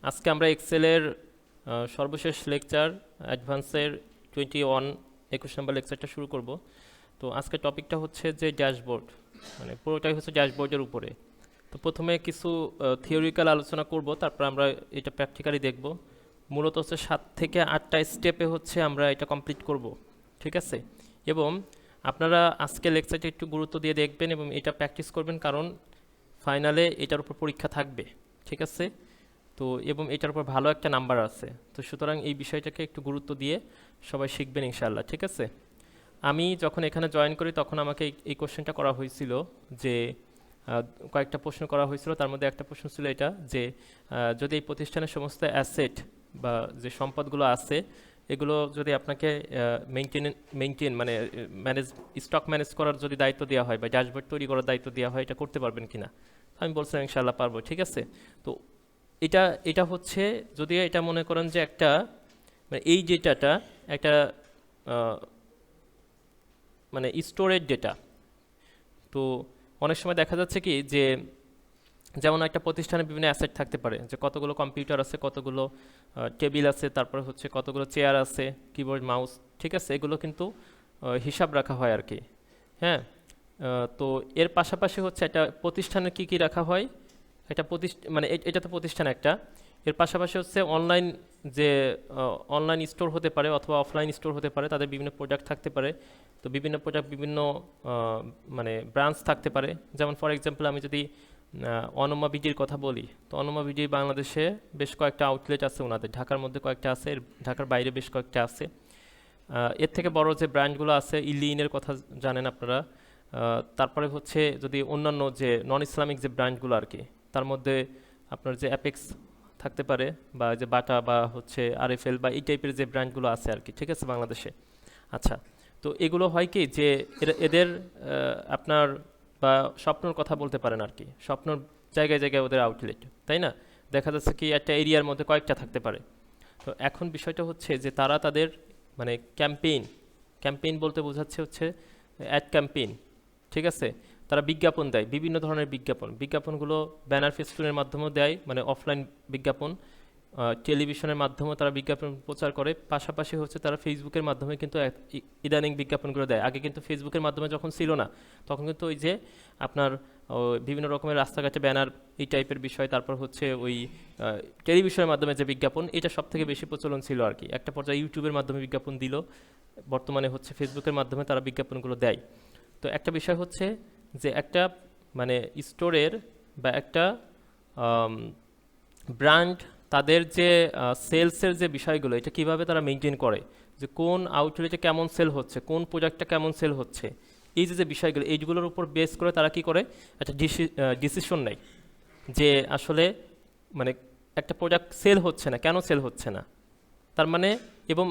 আজকে আমরা এক্সেলের সর্বশেষ লেকচার অ্যাডভান্সের 21 নম্বর লেকচারটা শুরু করব। তো আজকে টপিকটা হচ্ছে যে ড্যাশবোর্ড, মানে পুরোটাই হচ্ছে ড্যাশবোর্ডের উপরে। তো প্রথমে কিছু থিওরিক্যাল আলোচনা করব, তারপর আমরা এটা প্র্যাকটিক্যালি দেখব। মূলত হচ্ছে 7 থেকে 8টা স্টেপে হচ্ছে আমরা এটা কমপ্লিট করব, ঠিক আছে? এবং আপনারা আজকে লেকচারটা একটু গুরুত্ব দিয়ে দেখবেন এবং এটা প্র্যাকটিস করবেন, কারণ ফাইনালে এটার উপর পরীক্ষা থাকবে, ঠিক আছে? তো এবং এটার উপর ভালো একটা নাম্বার আছে, তো সুতরাং এই বিষয়টাকে একটু গুরুত্ব দিয়ে সবাই শিখবেন ইনশাআল্লাহ, ঠিক আছে? আমি যখন এখানে জয়েন করি তখন আমাকে এই কোশ্চেনটা করা হয়েছিল যে কয়েকটা প্রশ্ন করা হয়েছিল, তার মধ্যে একটা প্রশ্ন ছিল এটা যে যদি এই প্রতিষ্ঠানের সমস্ত অ্যাসেট বা যে সম্পদগুলো আছে এগুলো যদি আপনাকে মেনটেন মানে ম্যানেজ স্টক ম্যানেজ করার যদি দায়িত্ব দেওয়া হয় বা ড্যাশবোর্ড তৈরি করার দায়িত্ব দেওয়া হয়, এটা করতে পারবেন কিনা? আমি বলছিলাম ইনশাআল্লাহ পারবো, ঠিক আছে? তো এটা এটা হচ্ছে, যদিও এটা মনে করেন যে একটা মানে এই ডেটাটা একটা মানে স্টোরেজ ডেটা। তো অনেক সময় দেখা যাচ্ছে কি যে যেমন একটা প্রতিষ্ঠানে বিভিন্ন অ্যাসেট থাকতে পারে, যে কতগুলো কম্পিউটার আছে, কতগুলো টেবিল আছে, তারপর হচ্ছে কতগুলো চেয়ার আছে, কিবোর্ড মাউস, ঠিক আছে? এগুলো কিন্তু হিসাব রাখা হয় আর কি। হ্যাঁ, তো এর পাশাপাশি হচ্ছে একটা প্রতিষ্ঠানে কি কি রাখা হয়, একটা মানে এটা তো প্রতিষ্ঠান একটা। এর পাশাপাশি হচ্ছে অনলাইন, যে অনলাইন স্টোর হতে পারে অথবা অফলাইন স্টোর হতে পারে, তাদের বিভিন্ন প্রোডাক্ট থাকতে পারে। তো বিভিন্ন প্রোডাক্ট বিভিন্ন মানে ব্রাঞ্চ থাকতে পারে। যেমন ফর এক্সাম্পল আমি যদি অনমা বিডির কথা বলি, তো অনমা বিডি বাংলাদেশে বেশ কয়েকটা আউটলেট আছে ওনাদের, ঢাকার মধ্যে কয়েকটা আছে, ঢাকার বাইরে বেশ কয়েকটা আছে। এর থেকে বড় যে ব্র্যান্ডগুলো আছে, ইলিনের কথা জানেন আপনারা। তারপরে হচ্ছে যদি অন্যান্য যে নন ইসলামিক যে ব্র্যান্ডগুলো আর কি, তার মধ্যে আপনার যে অ্যাপেক্স থাকতে পারে, বা যে বাটা বা হচ্ছে আরএফএল বা এই টাইপের যে ব্র্যান্ডগুলো আছে আর কি, ঠিক আছে, বাংলাদেশে। আচ্ছা, তো এগুলো হয় কি যে এদের আপনার বা স্বপ্নর কথা বলতে পারেন আর কি, স্বপ্নর জায়গায় জায়গায় ওদের আউটলেট, তাই না? দেখা যাচ্ছে কি একটা এরিয়ার মধ্যে কয়েকটা থাকতে পারে। তো এখন বিষয়টা হচ্ছে যে তারা তাদের মানে ক্যাম্পেইন বলতে বোঝাচ্ছে হচ্ছে অ্যাড ক্যাম্পেইন, ঠিক আছে? তারা বিজ্ঞাপন দেয়, বিভিন্ন ধরনের বিজ্ঞাপনগুলো ব্যানার ফেস্টুনের মাধ্যমেও দেয়, মানে অফলাইন বিজ্ঞাপন, টেলিভিশনের মাধ্যমেও তারা বিজ্ঞাপন প্রচার করে। পাশাপাশি হচ্ছে তারা ফেসবুকের মাধ্যমে কিন্তু ইদানিং বিজ্ঞাপনগুলো দেয়। আগে কিন্তু ফেসবুকের মাধ্যমে যখন ছিল না, তখন কিন্তু ওই যে আপনার বিভিন্ন রকমের রাস্তাঘাটে ব্যানার এই টাইপের বিষয়, তারপর হচ্ছে ওই টেলিভিশনের মাধ্যমে যে বিজ্ঞাপন, এটা সব থেকে বেশি প্রচলন ছিল আর কি। একটা পর্যায়ে ইউটিউবের মাধ্যমে বিজ্ঞাপন দিল, বর্তমানে হচ্ছে ফেসবুকের মাধ্যমে তারা বিজ্ঞাপনগুলো দেয়। তো একটা বিষয় হচ্ছে যে একটা মানে স্টোরের বা একটা ব্র্যান্ড, তাদের যে সেলসের যে বিষয়গুলো, এটা কিভাবে তারা মেনটেন করে, যে কোন আউটলেটে কেমন সেল হচ্ছে, কোন প্রোডাক্টটা কেমন সেল হচ্ছে, এই যে যে বিষয়গুলো, এইগুলোর উপর বেস করে তারা কি করে একটা ডিসিশন নেয় যে আসলে মানে একটা প্রোডাক্ট সেল হচ্ছে না, কেন সেল হচ্ছে না, তার মানে। এবং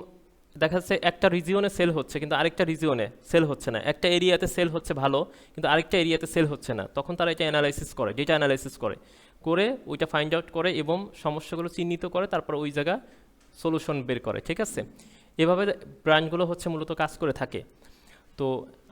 দেখা যাচ্ছে একটা রিজিওনে সেল হচ্ছে কিন্তু আরেকটা রিজিওনে সেল হচ্ছে না, একটা এরিয়াতে সেল হচ্ছে ভালো কিন্তু আরেকটা এরিয়াতে সেল হচ্ছে না, তখন তারা এটা অ্যানালাইসিস করে, ডেটা অ্যানালাইসিস করে ওইটা ফাইন্ড আউট করে এবং সমস্যাগুলো চিহ্নিত করে, তারপর ওই জায়গা সলিউশন বের করে, ঠিক আছে? এভাবে ব্র্যান্ডগুলো হচ্ছে মূলত কাজ করে থাকে। তো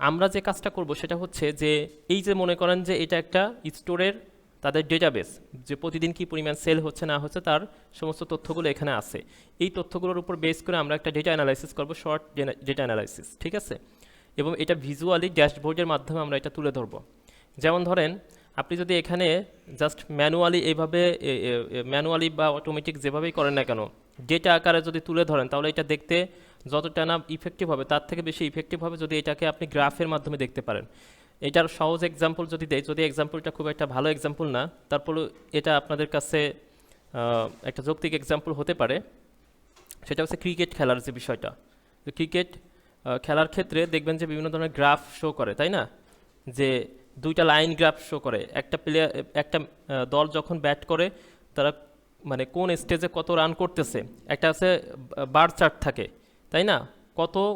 আমরা যে কাজটা করব সেটা হচ্ছে যে এই যে মনে করেন যে এটা একটা স্টোরের তাদের ডেটাবেস, যে প্রতিদিন কি পরিমাণ সেল হচ্ছে না হচ্ছে তার সমস্ত তথ্যগুলো এখানে আছে। এই তথ্যগুলোর উপর বেস করে আমরা একটা ডেটা অ্যানালাইসিস করব, শর্ট ডেটা অ্যানালাইসিস, ঠিক আছে? এবং এটা ভিজুয়ালি ড্যাশবোর্ডের মাধ্যমে আমরা এটা তুলে ধরব। যেমন ধরেন আপনি যদি এখানে জাস্ট ম্যানুয়ালি এইভাবে ম্যানুয়ালি বা অটোমেটিক যেভাবেই করেন না কেন, ডেটা আকারে যদি তুলে ধরেন, তাহলে এটা দেখতে যতটা না ইফেক্টিভ হবে তার থেকে বেশি ইফেক্টিভ হবে যদি এটাকে আপনি গ্রাফের মাধ্যমে দেখতে পারেন। এটার সহজ এক্সাম্পল যদি দেয়, যদি এক্সাম্পলটা খুব একটা ভালো এক্সাম্পল না, তারপরে এটা আপনাদের কাছে একটা যৌক্তিক এক্সাম্পল হতে পারে। সেটা হচ্ছে ক্রিকেট খেলার যে বিষয়টা। ক্রিকেট খেলার ক্ষেত্রে দেখবেন যে বিভিন্ন ধরনের গ্রাফ শো করে, তাই না? যে দুইটা লাইন গ্রাফ শো করে, একটা প্লেয়ার একটা দল যখন ব্যাট করে তারা মানে কোন স্টেজে কত রান করতেছে, একটা আছে বার চার্ট থাকে, তাই না?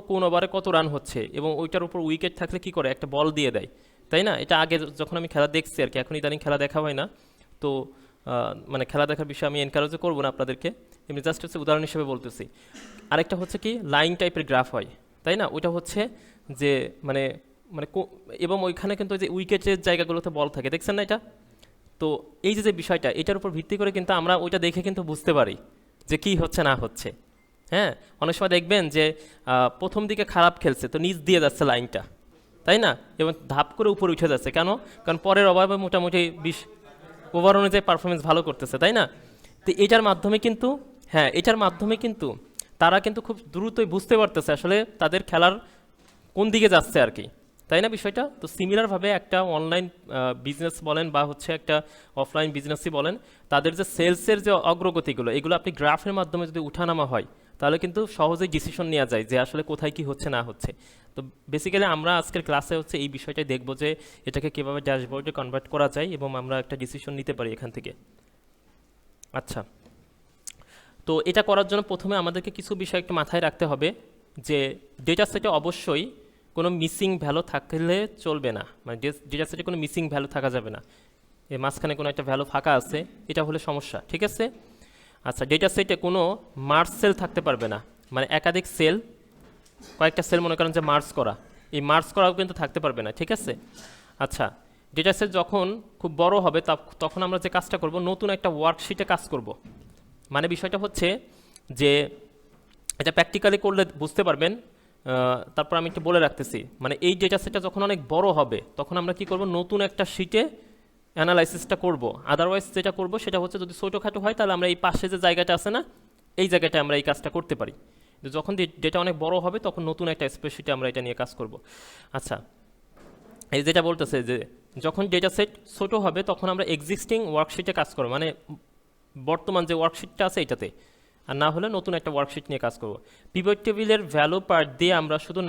কোন ওভারে কত রান হচ্ছে, এবং ওইটার উপর উইকেট থাকলে কি করে একটা বল দিয়ে দেয়, তাই না? এটা আগে যখন আমি খেলা দেখছি আর কি, এখন ইদানিং খেলা দেখা হয় না। তো মানে খেলা দেখার বিষয়ে আমি এনকারেজও করবো না আপনাদেরকে, এমনি জাস্ট হচ্ছে উদাহরণ হিসেবে বলতেছি। আরেকটা হচ্ছে কি লাইন টাইপের গ্রাফ হয়, তাই না? ওইটা হচ্ছে যে মানে মানে এবং ওইখানে কিন্তু যে উইকেটের জায়গাগুলোতে বল থাকে, দেখছেন না এটা? তো এই যে বিষয়টা, এটার উপর ভিত্তি করে কিন্তু আমরা ওইটা দেখে কিন্তু বুঝতে পারি যে কি হচ্ছে না হচ্ছে। হ্যাঁ, অনেক সময় দেখবেন যে প্রথম দিকে খারাপ খেলছে তো নিচ দিয়ে যাচ্ছে লাইনটা, তাই না, এবং ধাপ করে উপরে উঠে যাচ্ছে কেন, কারণ পরের অভাবে মোটামুটি 20 ওভার অনুযায়ী পারফরমেন্স ভালো করতেছে, তাই না। তো এটার মাধ্যমে কিন্তু, হ্যাঁ এটার মাধ্যমে কিন্তু তারা কিন্তু খুব দ্রুতই বুঝতে পারতেছে আসলে তাদের খেলার কোন দিকে যাচ্ছে আর কি, তাই না বিষয়টা। তো সিমিলারভাবে একটা অনলাইন বিজনেস বলেন বা হচ্ছে একটা অফলাইন বিজনেসই বলেন, তাদের যে সেলসের যে অগ্রগতিগুলো এগুলো আপনি গ্রাফের মাধ্যমে যদি উঠানামা হয় তাহলে কিন্তু সহজেই ডিসিশন নেওয়া যায় যে আসলে কোথায় কি হচ্ছে না হচ্ছে। তো বেসিক্যালি আমরা আজকের ক্লাসে হচ্ছে এই বিষয়টাই দেখব যে এটাকে কীভাবে ড্যাশবোর্ডে কনভার্ট করা যায় এবং আমরা একটা ডিসিশন নিতে পারি এখান থেকে। আচ্ছা, তো এটা করার জন্য প্রথমে আমাদেরকে কিছু বিষয় একটু মাথায় রাখতে হবে যে ডেটা সেটে অবশ্যই কোনো মিসিং ভ্যালু থাকলে চলবে না, মানে ডেটা সেটে কোনো মিসিং ভ্যালু থাকা যাবে না, এর মাঝখানে কোনো একটা ভ্যালু ফাঁকা আছে এটা হলে সমস্যা, ঠিক আছে। আচ্ছা, ডেটা সেটে কোনো মার্জ সেল থাকতে পারবে না, মানে একাধিক সেল, কয়েকটা সেল মনে করেন যে মার্জ করা, এই মার্জ করাও কিন্তু থাকতে পারবে না, ঠিক আছে। আচ্ছা, ডেটা সেট যখন খুব বড় হবে তখন আমরা যে কাজটা করব, নতুন একটা ওয়ার্কশিটে কাজ করব। মানে বিষয়টা হচ্ছে যে এটা প্র্যাকটিক্যালি করলে বুঝতে পারবেন। তারপর আমি একটু বলে রাখতেছি, মানে এই ডেটা সেটটা যখন অনেক বড় হবে তখন আমরা কি করব, নতুন একটা শিটে অ্যানালাইসিসটা করব। আদারওয়াইজ যেটা করব সেটা হচ্ছে যদি ছোটোখাটো হয় তাহলে আমরা এই পাশে যে জায়গাটা আছে না, এই জায়গাটায় আমরা এই কাজটা করতে পারি। কিন্তু যখন ডেটা অনেক বড় হবে তখন নতুন একটা স্প্রেডশিটে আমরা এটা নিয়ে কাজ করব। আচ্ছা, এই যেটা বলতেছে যে যখন ডেটা সেট ছোটো হবে তখন আমরা এক্সিস্টিং ওয়ার্কশিটে কাজ করব, মানে বর্তমান যে ওয়ার্কশিটটা আছে এটাতে, আর না হলে নতুন একটা ওয়ার্কশিট নিয়ে কাজ করব। পিভট টেবিলের ভ্যালু পার্ট দিয়ে আমরা শুধু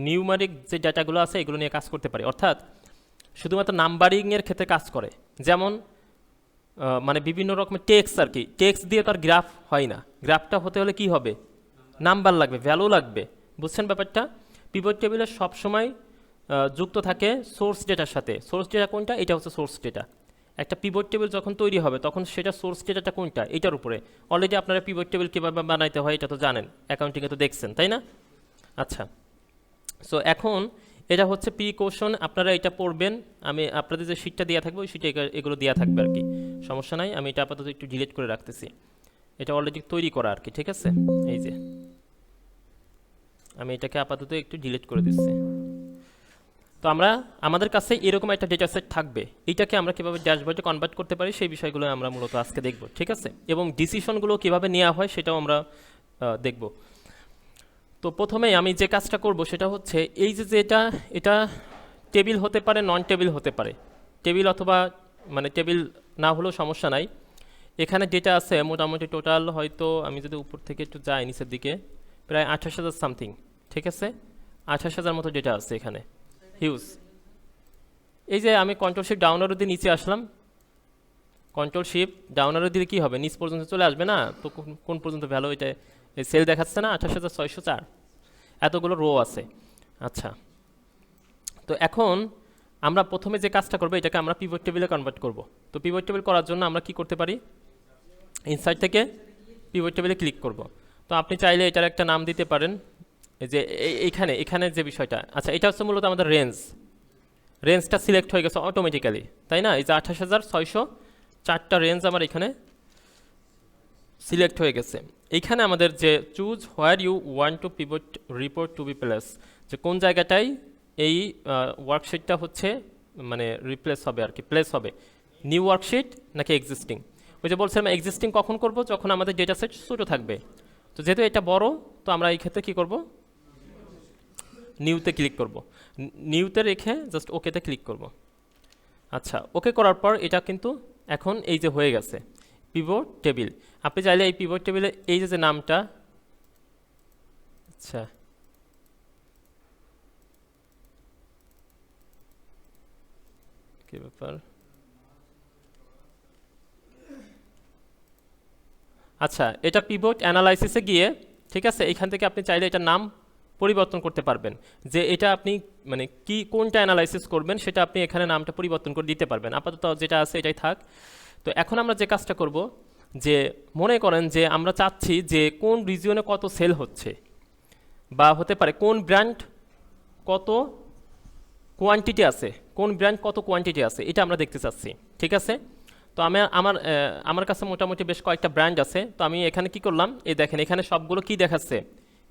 নিউমারিক যে ডাটাগুলো আছে এগুলো নিয়ে কাজ করতে পারি, অর্থাৎ শুধুমাত্র নাম্বারিংয়ের ক্ষেত্রে কাজ করে। যেমন মানে বিভিন্ন রকমের টেক্সট আর কি, টেক্সট দিয়ে তার গ্রাফ হয় না, গ্রাফটা হতে হলে কি হবে, নাম্বার লাগবে, ভ্যালু লাগবে, বুঝছেন ব্যাপারটা। পিভট টেবিলে সবসময় যুক্ত থাকে সোর্স ডেটার সাথে। সোর্স ডেটা কোনটা, এটা হচ্ছে সোর্স ডেটা। একটা পিভট টেবিল যখন তৈরি হবে তখন সেটা সোর্স ডেটাটা কোনটা, এটার উপরে। অলরেডি আপনারা পিভট টেবিল কীভাবে বানাইতে হয় এটা তো জানেন, অ্যাকাউন্টিংয়ে তো দেখছেন, তাই না। আচ্ছা, সো এখন এটা হচ্ছে প্রিকশন, আপনারা এটা পড়বেন, আমি আপনাদের যে শিটটা দেওয়া থাকবে ওই শিটে এগুলো দেওয়া থাকবে আর কি, সমস্যা নাই। আমি এটা আপাতত একটু ডিলিট করে রাখতেছি, এটা অলরেডি তৈরি করা আর কি, ঠিক আছে। এই যে আমি এটাকে আপাতত একটু ডিলিট করে দিচ্ছি। তো আমরা আমাদের কাছে এরকম একটা ডেটা সেট থাকবে, এইটাকে আমরা কীভাবে ড্যাশবোর্ডে কনভার্ট করতে পারি সেই বিষয়গুলো আমরা মূলত আজকে দেখব, ঠিক আছে। এবং ডিসিশনগুলো কীভাবে নেওয়া হয় সেটাও আমরা দেখব। তো প্রথমেই আমি যে কাজটা করব সেটা হচ্ছে এই যে এটা টেবিল হতে পারে, নন টেবিল হতে পারে, টেবিল অথবা মানে টেবিল না হলেও সমস্যা নাই। এখানে ডেটা আছে মোটামুটি টোটাল, হয়তো আমি যদি উপর থেকে একটু যাই নিচের দিকে, প্রায় 28,000 সামথিং, ঠিক আছে, 28,000 মতো ডেটা আছে এখানে, হিউজ। এই যে আমি কন্ট্রোল শিফট ডাউন অ্যারো দিয়ে নিচে আসলাম, কন্ট্রোল শিফট ডাউন অ্যারো দিলে কী হবে, নিচ পর্যন্ত চলে আসবে না, তো কোন পর্যন্ত ভ্যালু এটা সেল দেখাচ্ছে না, 28,604, এতগুলো রো আছে। আচ্ছা, তো এখন আমরা প্রথমে যে কাজটা করবো এটাকে আমরা পিভট টেবিলে কনভার্ট করব। তো পিভট টেবিল করার জন্য আমরা কি করতে পারি, ইনসাইড থেকে পিভট টেবিলে ক্লিক করব। তো আপনি চাইলে এটার একটা নাম দিতে পারেন, যে এখানে যে বিষয়টা, আচ্ছা এটা হচ্ছে মূলত আমাদের রেঞ্জটা সিলেক্ট হয়ে গেছে অটোমেটিক্যালি, তাই না। এই যে 28,604টা রেঞ্জ আমার এখানে সিলেক্ট হয়ে গেছে। এইখানে আমাদের যে choose where you want to pivot report to be place, যে কোন জায়গাটায় এই ওয়ার্কশিটটা হচ্ছে মানে রিপ্লেস হবে আর কি, প্লেস হবে, নিউ ওয়ার্কশিট নাকি এক্সিস্টিং। ওই যে বলছিলাম এক্সিস্টিং কখন করব, যখন আমাদের ডেটা সেট ছোটো থাকবে। তো যেহেতু এটা বড়, তো আমরা এই ক্ষেত্রে কী করব, নিউতে ক্লিক করব, নিউতে রেখে জাস্ট ওকেতে ক্লিক করব। আচ্ছা, ওকে করার পর এটা কিন্তু এখন এই যে হয়ে গেছে পিভট টেবিল। আপনি চাইলে এই পিভট টেবিলে এই যে নামটা, আচ্ছা কি ব্যাপার, আচ্ছা এটা পিভট অ্যানালাইসিসে গিয়ে, ঠিক আছে, এখান থেকে আপনি চাইলে এটার নাম পরিবর্তন করতে পারবেন, যে এটা আপনি মানে কি কোনটা অ্যানালাইসিস করবেন সেটা আপনি এখানে নামটা পরিবর্তন করে দিতে পারবেন। আপাতত যেটা আছে এটাই থাক। তো এখন আমরা যে কাজটা করব, যে মনে করেন যে আমরা চাচ্ছি যে কোন রিজিয়নে কত সেল হচ্ছে, বা হতে পারে কোন ব্র্যান্ড কত কোয়ান্টিটি আছে, কোন ব্র্যান্ড কত কোয়ান্টিটি আছে, এটা আমরা দেখতে চাচ্ছি, ঠিক আছে। তো আমার কাছে মোটামুটি বেশ কয়েকটা ব্র্যান্ড আছে। তো আমি এখানে কি করলাম, এই দেখেন এখানে সবগুলো কি দেখাচ্ছে,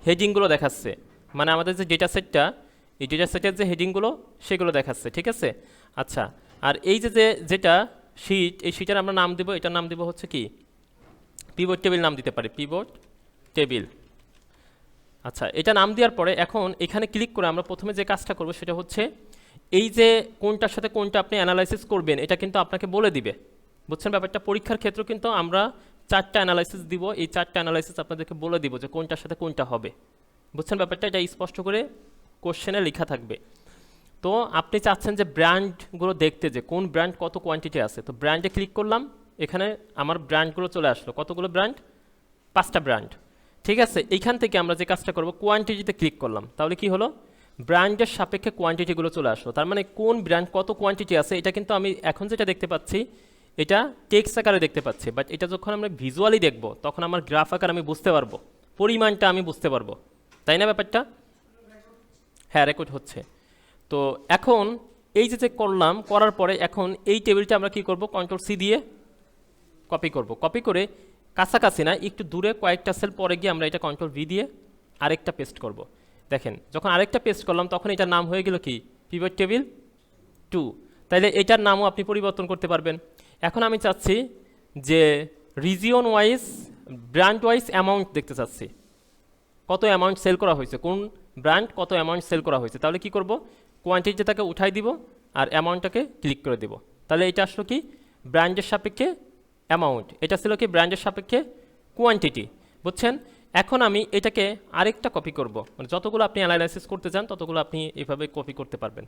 হেডিংগুলো দেখাচ্ছে, মানে আমাদের যে ডেটা সেটটা, এই ডেটা সেটের যে হেডিংগুলো সেগুলো দেখাচ্ছে, ঠিক আছে। আচ্ছা, আর এই যেটা শিট, এই শিটের আমরা নাম দিব, এটার নাম দিব হচ্ছে কি, পিভট টেবিল নাম দিতে পারি, পিভট টেবিল। আচ্ছা, এটা নাম দেওয়ার পরে এখন এখানে ক্লিক করে আমরা প্রথমে যে কাজটা করব সেটা হচ্ছে এই যে কোনটার সাথে কোনটা আপনি অ্যানালাইসিস করবেন এটা কিন্তু আপনাকে বলে দিবে, বুঝছেন ব্যাপারটা। পরীক্ষার ক্ষেত্রে কিন্তু আমরা 4টা অ্যানালাইসিস দিব, এই 4টা অ্যানালাইসিস আপনাদেরকে বলে দিব যে কোনটার সাথে কোনটা হবে, বুঝছেন ব্যাপারটা। এটা স্পষ্ট করে কোশ্চেনে লেখা থাকবে। তো আপনি চাচ্ছেন যে ব্র্যান্ডগুলো দেখতে, যে কোন ব্র্যান্ড কত কোয়ান্টিটি আছে, তো ব্র্যান্ডে ক্লিক করলাম, এখানে আমার ব্র্যান্ডগুলো চলে আসলো, কতগুলো ব্র্যান্ড, 5টা ব্র্যান্ড, ঠিক আছে। এইখান থেকে আমরা যে কাজটা করব, কোয়ান্টিটিতে ক্লিক করলাম, তাহলে কি হলো, ব্র্যান্ডের সাপেক্ষে কোয়ান্টিটিগুলো চলে আসলো। তার মানে কোন ব্র্যান্ড কত কোয়ান্টিটি আছে এটা কিন্তু আমি এখন যেটা দেখতে পাচ্ছি এটা টেক্সট আকারে দেখতে পাচ্ছি, বাট এটা যখন আমরা ভিজুয়ালি দেখব তখন আমার গ্রাফ আকার আমি বুঝতে পারবো, পরিমাণটা আমি বুঝতে পারবো, তাই না ব্যাপারটা? হ্যাঁ, রেকর্ড হচ্ছে। তো এখন এই যে করলাম, করার পরে এখন এই টেবিলটা আমরা কি করব, কন্ট্রোল-সি দিয়ে কপি করব। কপি করে কাছাকাছি না, একটু দূরে কয়েকটা সেল পরে গিয়ে আমরা এটা কন্ট্রোল-ভি দিয়ে আরেকটা পেস্ট করব। দেখেন যখন আরেকটা পেস্ট করলাম তখন এটার নাম হয়ে গেল কি, পিভট টেবিল 2। তাইলে এটার নামও আপনি পরিবর্তন করতে পারবেন। এখন আমি চাচ্ছি যে region wise, brand wise amount দেখতে চাচ্ছি, কত অ্যামাউন্ট সেল করা হয়েছে, কোন ব্র্যান্ড কত অ্যামাউন্ট সেল করা হয়েছে। তাহলে কি করব, কোয়ান্টিটিটাকে উঠাই দিব আর অ্যামাউন্টটাকে ক্লিক করে দেব। তাহলে এটা আসলো কি, ব্র্যান্ডের সাপেক্ষে অ্যামাউন্ট, এটা ছিল কি ব্র্যান্ডের সাপেক্ষে কোয়ান্টিটি, বুঝছেন। এখন আমি এটাকে আরেকটা কপি করব, মানে যতগুলো আপনি অ্যানালাইসিস করতে চান ততগুলো আপনি এভাবে কপি করতে পারবেন।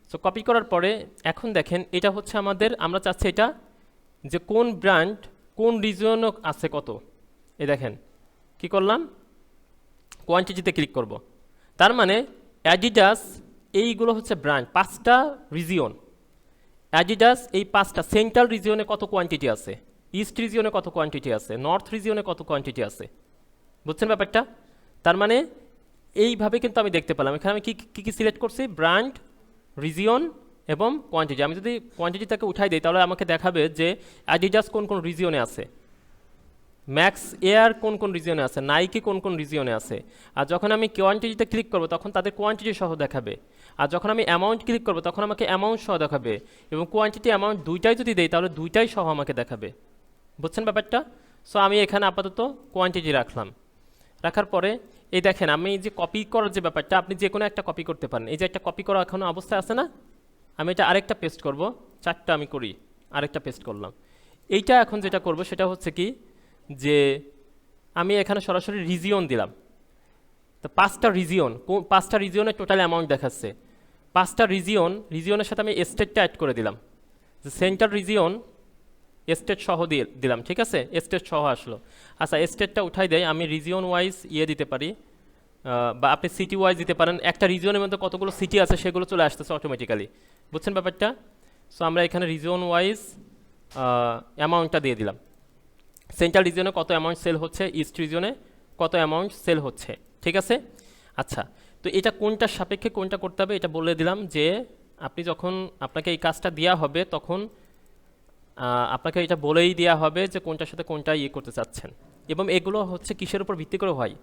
সো কপি করার পরে এখন দেখেন এটা হচ্ছে আমাদের, আমরা চাচ্ছি এটা যে কোন ব্র্যান্ড কোন রিজিয়ন আছে কত, এই দেখেন কি করলাম, কোয়ান্টিটিতে ক্লিক করব। তার মানে অ্যাডিডাস, এইগুলো হচ্ছে ব্র্যান্ড, 5টা রিজিয়ন, অ্যাডিডাস এই 5টা, সেন্ট্রাল রিজিয়নে কত কোয়ান্টিটি আছে, ইস্ট রিজিয়নে কত কোয়ান্টিটি আছে, নর্থ রিজিয়নে কত কোয়ান্টিটি আছে, বুঝছেন ব্যাপারটা। তার মানে এইভাবে কিন্তু আমি দেখতে পেলাম, এখানে আমি কি সিলেক্ট করছি, ব্র্যান্ড, রিজিয়ন এবং কোয়ান্টিটি। আমি যদি কোয়ান্টিটিটাকে উঠাই দিই তাহলে আমাকে দেখাবে যে অ্যাডিডাস কোন কোন রিজিয়নে আছে, ম্যাক্স এয়ার কোন কোন রিজিয়নে আছে, নাইকি কোন কোন রিজিয়নে আছে। আর যখন আমি কোয়ান্টিটিতে ক্লিক করব তখন তাদের কোয়ান্টিটি সহ দেখাবে, আর যখন আমি অ্যামাউন্ট ক্লিক করব তখন আমাকে অ্যামাউন্ট সহ দেখাবে, এবং কোয়ান্টিটি অ্যামাউন্ট দুইটাই যদি দেই তাহলে দুইটাই সহ আমাকে দেখাবে, বুঝছেন ব্যাপারটা। সো আমি এখানে আপাতত কোয়ান্টিটি রাখলাম। রাখার পরে এই দেখেন আমি যে কপি করার যে ব্যাপারটা, আপনি যে কোনো একটা কপি করতে পারেন, এই যে একটা কপি করা এখনও অবস্থায় আছে না, আমি এটা আরেকটা পেস্ট করব, 4টা আমি করি, আরেকটা পেস্ট করলাম। এইটা এখন যেটা করব সেটা হচ্ছে কি, যে আমি এখানে সরাসরি রিজিয়ন দিলাম। তো 5টা রিজিয়ন, 5টা রিজিয়নের টোটাল অ্যামাউন্ট দেখাচ্ছে, 5টা রিজিয়নের সাথে আমি স্টেটটা অ্যাড করে দিলাম, যে সেন্ট্রাল রিজিয়ন স্টেট সহ দিয়ে দিলাম, ঠিক আছে, স্টেট সহ আসলো। আচ্ছা, স্টেটটা উঠাই দেয়, আমি রিজিয়ন ওয়াইজ দিতে পারি, বা আপনি সিটি ওয়াইজ দিতে পারেন, একটা রিজিয়নের মধ্যে কতগুলো সিটি আছে সেগুলো চলে আসতেছে অটোমেটিক্যালি, বুঝছেন ব্যাপারটা। সো আমরা এখানে রিজিয়ন ওয়াইজ অ্যামাউন্টটা দিয়ে দিলাম, সেন্ট্রাল রিজিয়নে কত অ্যামাউন্ট সেল হচ্ছে, ইস্ট রিজিয়নে কত অ্যামাউন্ট সেল হচ্ছে, ঠিক আছে। আচ্ছা, তো এটা কোনটার সাপেক্ষে কোনটা করতে হবে এটা বলে দিলাম, যে আপনি যখন আপনাকে এই কাজটা দেওয়া হবে তখন আপনাকে এটা বলেই দেওয়া হবে যে কোনটার সাথে কোনটা করতে চাচ্ছেন, এবং এগুলো হচ্ছে কিসের উপর ভিত্তি করে হয়।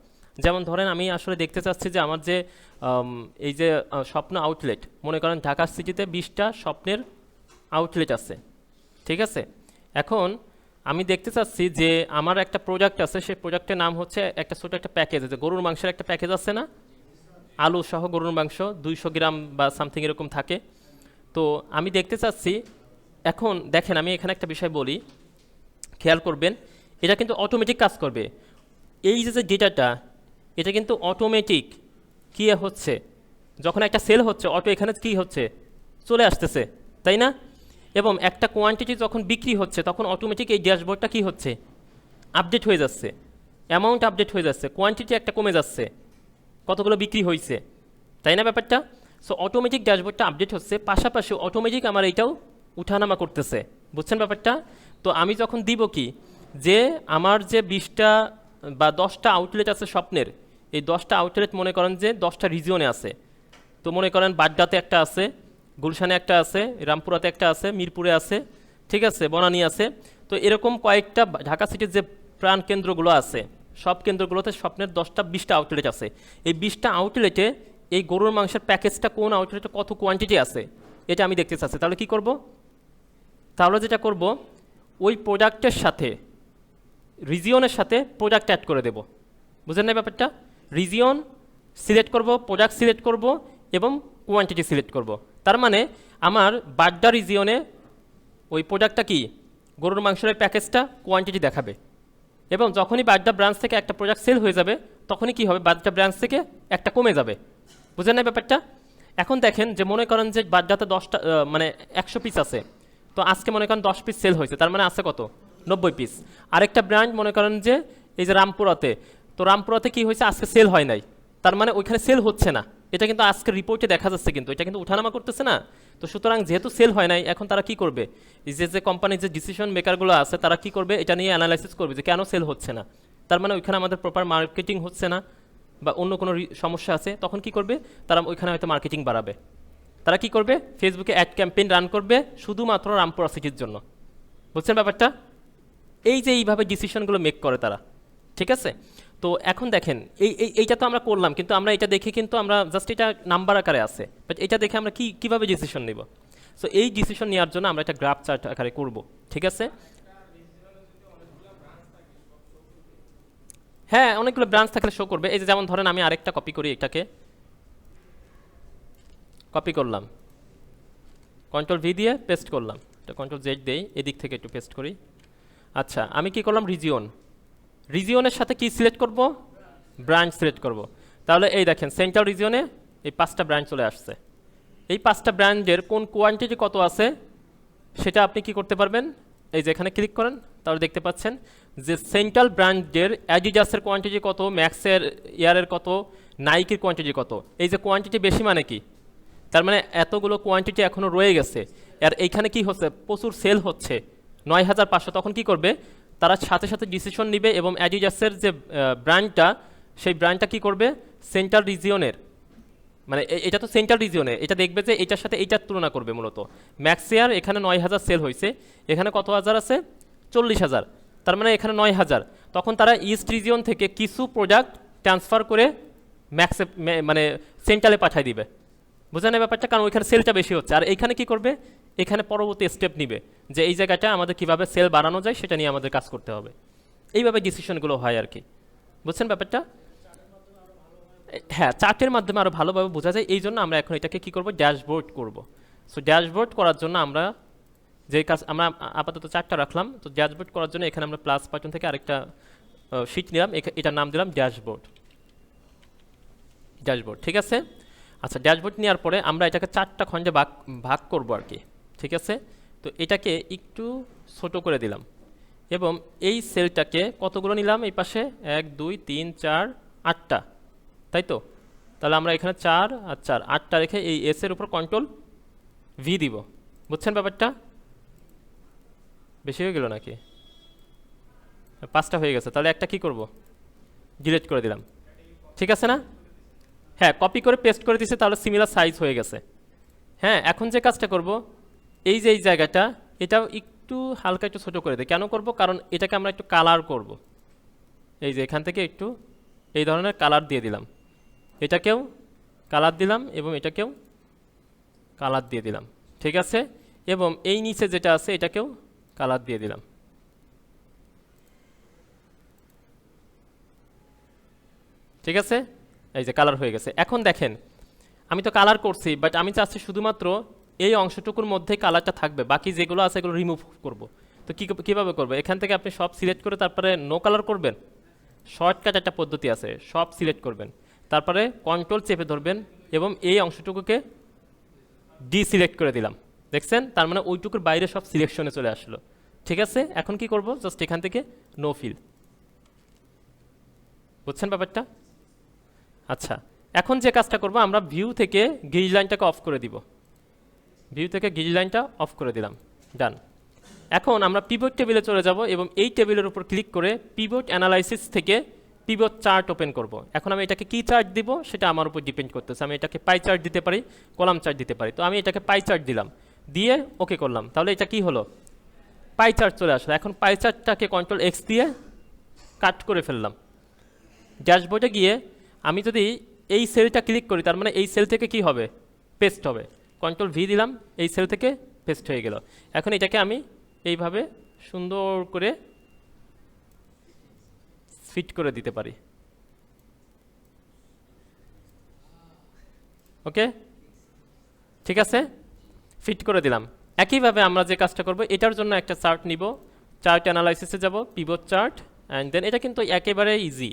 যেমন ধরেন আমি আসলে দেখতে চাচ্ছি যে আমার যে এই যে স্বপ্ন আউটলেট, মনে করেন ঢাকা সিটিতে 20টা স্বপ্নের আউটলেট আছে, ঠিক আছে। এখন আমি দেখতে চাচ্ছি যে আমার একটা প্রোডাক্ট আছে, সেই প্রোডাক্টের নাম হচ্ছে একটা ছোটো একটা প্যাকেজ আছে, গরুর মাংসের একটা প্যাকেজ আছে না, আলু সহ গরুর মাংস 200 গ্রাম বা সামথিং এরকম থাকে। তো আমি দেখতে চাচ্ছি, এখন দেখেন আমি এখানে একটা বিষয় বলি, খেয়াল করবেন, এটা কিন্তু অটোমেটিক কাজ করবে। এই যে ডেটাটা, এটা কিন্তু অটোমেটিক কী হচ্ছে, যখন একটা সেল হচ্ছে অটো এখানে কী হচ্ছে, চলে আসতেছে, তাই না। এবং একটা কোয়ান্টিটি যখন বিক্রি হচ্ছে তখন অটোমেটিক এই ড্যাশবোর্ডটা কী হচ্ছে, আপডেট হয়ে যাচ্ছে, অ্যামাউন্ট আপডেট হয়ে যাচ্ছে, কোয়ান্টিটি একটা কমে যাচ্ছে, কতগুলো বিক্রি হয়েছে, তাই না ব্যাপারটা। সো অটোমেটিক ড্যাশবোর্ডটা আপডেট হচ্ছে, পাশাপাশি অটোমেটিক আমার এইটাও উঠানামা করতেছে, বুঝছেন ব্যাপারটা। তো আমি যখন দিব কি, যে আমার যে 20টা বা 10টা আউটলেট আছে স্বপ্নের, এই 10টা আউটলেট মনে করেন যে 10টা রিজিয়নে আছে, তো মনে করেন বাড্ডাতে একটা আছে, গুলশানে একটা আছে, রামপুরাতে একটা আছে, মিরপুরে আছে, ঠিক আছে, বনানী আছে। তো এরকম কয়েকটা ঢাকা সিটির যে প্রাণ কেন্দ্রগুলো আছে, সব কেন্দ্রগুলোতে স্বপ্নের 10টা-20টা আউটলেট আছে। এই 20টা আউটলেটে এই গরুর মাংসের প্যাকেজটা কোন আউটলেটে কত কোয়ান্টিটি আছে এটা আমি দেখতে চাচ্ছি। তাহলে কি করব? তাহলে যেটা করব, ওই প্রোডাক্টের সাথে রিজিয়নের সাথে প্রোডাক্ট অ্যাড করে দেব। বুঝলেন না ব্যাপারটা? রিজিয়ন সিলেক্ট করব, প্রোডাক্ট সিলেক্ট করব এবং কোয়ান্টিটি সিলেক্ট করব। তার মানে আমার বাড্ডা রিজিয়নে ওই প্রোডাক্টটা কি, গরুর মাংসের প্যাকেজটা কোয়ান্টিটি দেখাবে, এবং যখনই বাড্ডা ব্রাঞ্চ থেকে একটা প্রোডাক্ট সেল হয়ে যাবে তখনই কি হবে, বাড্ডা ব্রাঞ্চ থেকে একটা কমে যাবে। বুঝলেন না ব্যাপারটা? এখন দেখেন যে মনে করেন যে বাড্ডাতে 10টা মানে 100 পিস আছে, তো আজকে মনে করেন 10 পিস সেল হয়েছে, তার মানে আছে কত, 90 পিস। আরেকটা ব্র্যান্ড মনে করেন যে এই যে রামপুরাতে, তো রামপুরাতে কি হয়েছে, আজকে সেল হয় নাই, তার মানে ওইখানে সেল হচ্ছে না। এটা কিন্তু আজকের রিপোর্টে দেখা যাচ্ছে, কিন্তু এটা কিন্তু উঠানামা করতেছে না। তো সুতরাং যেহেতু সেল হয় নাই, এখন তারা কি করবে, এই যে কোম্পানির যে ডিসিশন মেকারগুলো আছে তারা কি করবে, এটা নিয়ে অ্যানালাইসিস করবে যে কেন সেল হচ্ছে না। তার মানে ওইখানে আমাদের প্রপার মার্কেটিং হচ্ছে না বা অন্য কোনো সমস্যা আছে। তখন কি করবে, তারা ওইখানে হয়তো মার্কেটিং বাড়াবে। তারা কি করবে, ফেসবুকে অ্যাড ক্যাম্পেইন রান করবে শুধুমাত্র রামপুরা সিটির জন্য। বুঝছেন ব্যাপারটা? এই যে এইভাবে ডিসিশনগুলো মেক করে তারা। ঠিক আছে, তো এখন দেখেন এইটা তো আমরা করলাম, কিন্তু আমরা এটা দেখে কিন্তু আমরা জাস্ট এটা নাম্বার আকারে আছে, বাট এটা দেখে আমরা কিভাবে ডিসিশন নিব। সো এই ডিসিশন নেওয়ার জন্য আমরা একটা গ্রাফ চার্ট আকারে করব। ঠিক আছে, হ্যাঁ অনেকগুলো ব্রাঞ্চ থাকলে শো করবে। এই যে যেমন ধরেন আমি আরেকটা কপি করি, এটাকে কপি করলাম, কন্ট্রোল ভি দিয়ে পেস্ট করলাম, এটা কন্ট্রোল জেড দেই, এদিক থেকে একটু পেস্ট করি। আচ্ছা, আমি কি করলাম, রিজিয়ন, রিজিয়নের সাথে কি সিলেক্ট করব, ব্রাঞ্চ সিলেক্ট করব। তাহলে এই দেখেন সেন্ট্রাল রিজিয়নে এই 5টা ব্রাঞ্চ চলে আসছে। এই 5টা ব্র্যান্ডের কোন কোয়ান্টিটি কত আছে সেটা আপনি কি করতে পারবেন, এই যে এখানে ক্লিক করেন, তাহলে দেখতে পাচ্ছেন যে সেন্ট্রাল ব্র্যান্ডের অ্যাডিডাসের কোয়ান্টিটি কত, ম্যাক্সের, এয়ারের কত, নাইকির কোয়ান্টিটি কত। এই যে কোয়ান্টিটি বেশি মানে কি, তার মানে এতগুলো কোয়ান্টিটি এখনও রয়ে গেছে। আর এইখানে কি হচ্ছে, প্রচুর সেল হচ্ছে 9500। তখন কি করবে, তারা সাথে সাথে ডিসিশন নিবে এবং অ্যাডিডাসের যে ব্র্যান্ডটা, সেই ব্র্যান্ডটা কি করবে, সেন্ট্রাল রিজিয়নের, মানে এটা তো সেন্ট্রাল রিজিয়নে, এটা দেখবে যে এটার সাথে এইটার তুলনা করবে। মূলত ম্যাক্সিয়ার এখানে 9000 সেল হয়েছে, এখানে কত হাজার আছে, 40,000, তার মানে এখানে 9000। তখন তারা ইস্ট রিজিয়ন থেকে কিছু প্রোডাক্ট ট্রান্সফার করে ম্যাক্সে মানে সেন্ট্রালে পাঠিয়ে দিবে। বুঝলেন না ব্যাপারটা? কারণ ওইখানে সেলটা বেশি হচ্ছে। আর এইখানে কি করবে, এখানে পরবর্তী স্টেপ নিবে যে এই জায়গাটা আমাদের কিভাবে সেল বাড়ানো যায় সেটা নিয়ে আমাদের কাজ করতে হবে। এইভাবে ডিসিশনগুলো হয় আর কি। বুঝছেন ব্যাপারটা? হ্যাঁ, চার্টের মাধ্যমে আরও ভালোভাবে বোঝা যায়, এই জন্য আমরা এখন এটাকে কী করব, ড্যাশবোর্ড করব। সো ড্যাশবোর্ড করার জন্য আমরা যে কাজ, আমরা আপাতত চার্টটা রাখলাম, তো ড্যাশবোর্ড করার জন্য এখানে আমরা প্লাস বাটন থেকে আরেকটা শিট নিলাম, এটার নাম দিলাম ড্যাশবোর্ড। ড্যাশবোর্ড, ঠিক আছে। আচ্ছা, ড্যাশবোর্ড নেওয়ার পরে আমরা এটাকে 4টা খণ্ডে ভাগ করব আর কি। ঠিক আছে, তো এটাকে একটু ছোট করে দিলাম এবং এই সেলটাকে কতগুলো নিলাম, এই পাশে 1 2 3 4 8টা, তাই তো? তাহলে আমরা এখানে 4 আর 4 8টা রেখে এই এস এর উপর কন্ট্রোল ভি দিব। বুঝছেন ব্যাপারটা? বেশি হয়ে গেল নাকি? 5টা হয়ে গেছে, তাহলে একটা কি করব, ডিলিট করে দিলাম। ঠিক আছে না? হ্যাঁ, কপি করে পেস্ট করে দিছে, তাহলে সিমিলার সাইজ হয়ে গেছে। হ্যাঁ, এখন যে কাজটা করব, এই যে এই জায়গাটা, এটাও একটু হালকা একটু ছোট করে দিই। কেন করব, কারণ এটাকে আমরা একটু কালার করব। এই যে এখান থেকে একটু এই ধরনের কালার দিয়ে দিলাম, এটাকেও কালার দিলাম এবং এটাকেও কালার দিয়ে দিলাম। ঠিক আছে, এবং এই নিচে যেটা আছে এটাকেও কালার দিয়ে দিলাম। ঠিক আছে, এই যে কালার হয়ে গেছে। এখন দেখেন আমি তো কালার করছি, বাট আমি চাচ্ছি শুধুমাত্র এই অংশটুকুর মধ্যে কালারটা থাকবে, বাকি যেগুলো আছে এগুলো রিমুভ করব। তো কীভাবে করবো, এখান থেকে আপনি সব সিলেক্ট করে তারপরে নো কালার করবেন। শর্টকাট একটা পদ্ধতি আছে, সব সিলেক্ট করবেন, তারপরে কন্ট্রোল চেপে ধরবেন এবং এই অংশটুকুকে ডিসিলেক্ট করে দিলাম। দেখছেন, তার মানে ওইটুকুর বাইরে সব সিলেকশনে চলে আসলো। ঠিক আছে, এখন কি করব, জাস্ট এখান থেকে নো ফিল। বুঝছেন ব্যাপারটা? আচ্ছা, এখন যে কাজটা করব, আমরা ভিউ থেকে গ্রিজ লাইনটাকে অফ করে দিব। ভিউ থেকে গ্রিজ লাইনটা অফ করে দিলাম, ডান। এখন আমরা পিভট টেবিলে চলে যাব এবং এই টেবিলের উপর ক্লিক করে পিভট অ্যানালাইসিস থেকে পিভট চার্ট ওপেন করব। এখন আমি এটাকে কি চার্ট দিব সেটা আমার উপর ডিপেন্ড করতেছে। আমি এটাকে পাই চার্ট দিতে পারি, কলাম চার্ট দিতে পারি। তো আমি এটাকে পাই চার্ট দিলাম, দিয়ে ওকে করলাম। তাহলে এটা কি হলো, পাই চার্ট চলে আসলো। এখন পাই চার্টটাকে কন্ট্রোল এক্স দিয়ে কাট করে ফেললাম। ড্যাশবোর্ডে গিয়ে আমি যদি এই সেলটা ক্লিক করি, তার মানে এই সেল থেকে কি হবে, পেস্ট হবে। কন্ট্রোল ভি দিলাম, এই সেল থেকে পেস্ট হয়ে গেল। এখন এটাকে আমি এইভাবে সুন্দর করে ফিট করে দিতে পারি। ওকে, ঠিক আছে, ফিট করে দিলাম। একইভাবে আমরা যে কাজটা করব, এটার জন্য একটা চার্ট নিব, চার্ট অ্যানালাইসিসে যাব, পিভট চার্ট, অ্যান্ড দেন এটা কিন্তু একেবারে ইজি।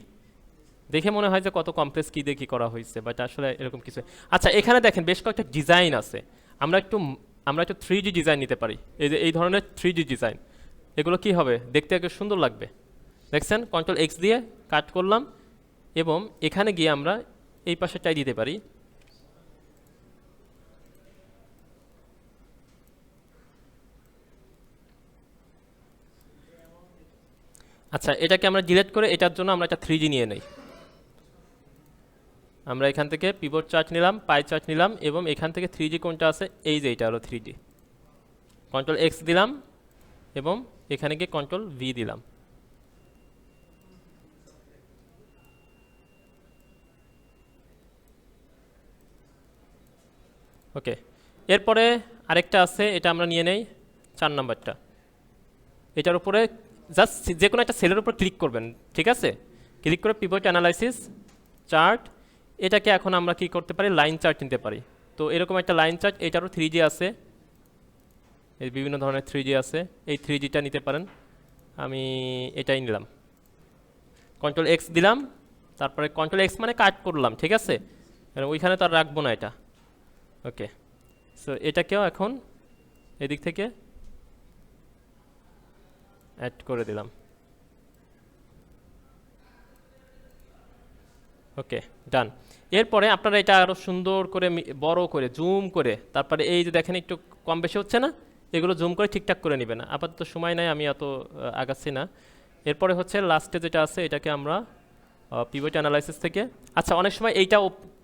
দেখে মনে হয় যে কত কমপ্লেক্স কী দিয়ে কী করা হয়েছে, বাট আসলে এরকম কিছু। আচ্ছা, এখানে দেখেন বেশ কয়েকটা ডিজাইন আছে। আমরা একটু 3D ডিজাইন নিতে পারি। এই যে এই ধরনের 3D ডিজাইন, এগুলো কি হবে, দেখতে একটু সুন্দর লাগবে। দেখছেন, কন্ট্রোল এক্স দিয়ে কাট করলাম, এবং এখানে গিয়ে আমরা এই পাশেটাই দিতে পারি। আচ্ছা, এটাকে আমরা ডিলিট করে এটার জন্য আমরা একটা 3D নিয়ে নেই। আমরা এখান থেকে পিভট চার্ট নিলাম, পাই চার্ট নিলাম, এবং এখান থেকে 3D কোনটা আছে, এই যে এটা হলো 3D। কন্ট্রোল এক্স দিলাম এবং এখানে গিয়ে কন্ট্রোল ভি দিলাম। ওকে, এরপরে আরেকটা আছে, এটা আমরা নিয়ে নেই 4 নাম্বারটা। এটার উপরে জাস্ট যে কোনো একটা সেলের উপর ক্লিক করবেন, ঠিক আছে? ক্লিক করে পিভট অ্যানালাইসিস চার্ট, এটাকে এখন আমরা কি করতে পারি, লাইন চার্ট নিতে পারি। তো এরকম একটা লাইন চার্ট, এটারও 3D আছে, এই বিভিন্ন ধরনের 3D আছে, এই 3Dটা নিতে পারেন। আমি এটাই নিলাম, কন্ট্রোল এক্স দিলাম, তারপরে কন্ট্রোল এক্স মানে কাট করলাম, ঠিক আছে? ওইখানে তো আর রাখবো না এটা। ওকে, সো এটাকেও এখন এদিক থেকে অ্যাড করে দিলাম। ওকে, ডান। এরপরে আপনারা এটা আরও সুন্দর করে বড় করে জুম করে, তারপরে এই যে দেখেন একটু কম বেশি হচ্ছে না, এগুলো জুম করে ঠিকঠাক করে নেবেন। আপাতত সময় নাই, আমি এত আগাচ্ছি না। এরপরে হচ্ছে লাস্টে যেটা আছে, এটাকে আমরা পিভট অ্যানালাইসিস থেকে, আচ্ছা অনেক সময় এইটা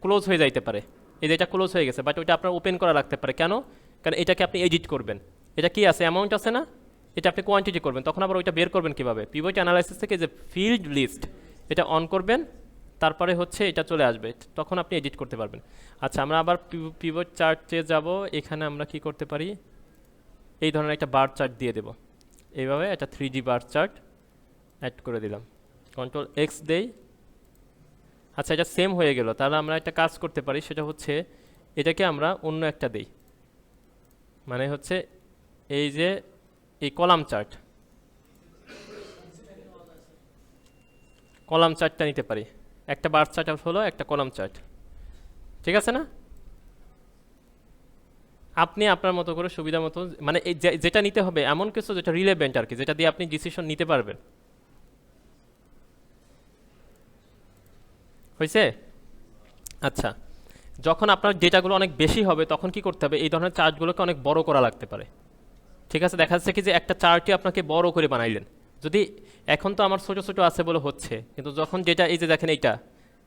ক্লোজ হয়ে যাইতে পারে, এই যে এটা ক্লোজ হয়ে গেছে, বাট ওইটা আপনার ওপেন করা লাগতে পারে। কেন? কারণ এটাকে আপনি এডিট করবেন। এটা কি আছে, অ্যামাউন্ট আছে না, এটা আপনি কোয়ান্টিটি করবেন, তখন আবার ওইটা বের করবেন কীভাবে, পিভট অ্যানালাইসিস থেকে যে ফিল্ড লিস্ট, এটা অন করবেন, তারপরে হচ্ছে এটা চলে আসবে, তখন আপনি এডিট করতে পারবেন। আচ্ছা, আমরা আবার পিভট চার্টে যাব, এখানে আমরা কি করতে পারি, এই ধরনের একটা বার চার্ট দিয়ে দেব, এইভাবে একটা 3D বার চার্ট অ্যাড করে দিলাম, কন্ট্রোল এক্স দেই। আচ্ছা, এটা সেম হয়ে গেল। তাহলে আমরা একটা কাজ করতে পারি, সেটা হচ্ছে এটাকে আমরা অন্য একটা দেই, মানে হচ্ছে এই যে এই কলাম চার্টটা নিতে পারি, একটা বার চার্ট হলো একটা কলাম চার্ট, ঠিক আছে না? আপনি আপনার মতো করে সুবিধা মতো, মানে যেটা নিতে হবে এমন কিছু যেটা রিলেভেন্ট আর কি, যেটা দিয়ে আপনি ডিসিশন নিতে পারবেন। হয়েছে? আচ্ছা, যখন আপনার ডেটাগুলো অনেক বেশি হবে, তখন কি করতে হবে, এই ধরনের চার্টগুলোকে অনেক বড় করা লাগতে পারে, ঠিক আছে? দেখা যাচ্ছে কি যে একটা চার্টই আপনাকে বড় করে বানাইলেন, যদি এখন তো আমার ছোট ছোট আছে বলে হচ্ছে, কিন্তু যখন যেটা এই যে দেখেন এইটা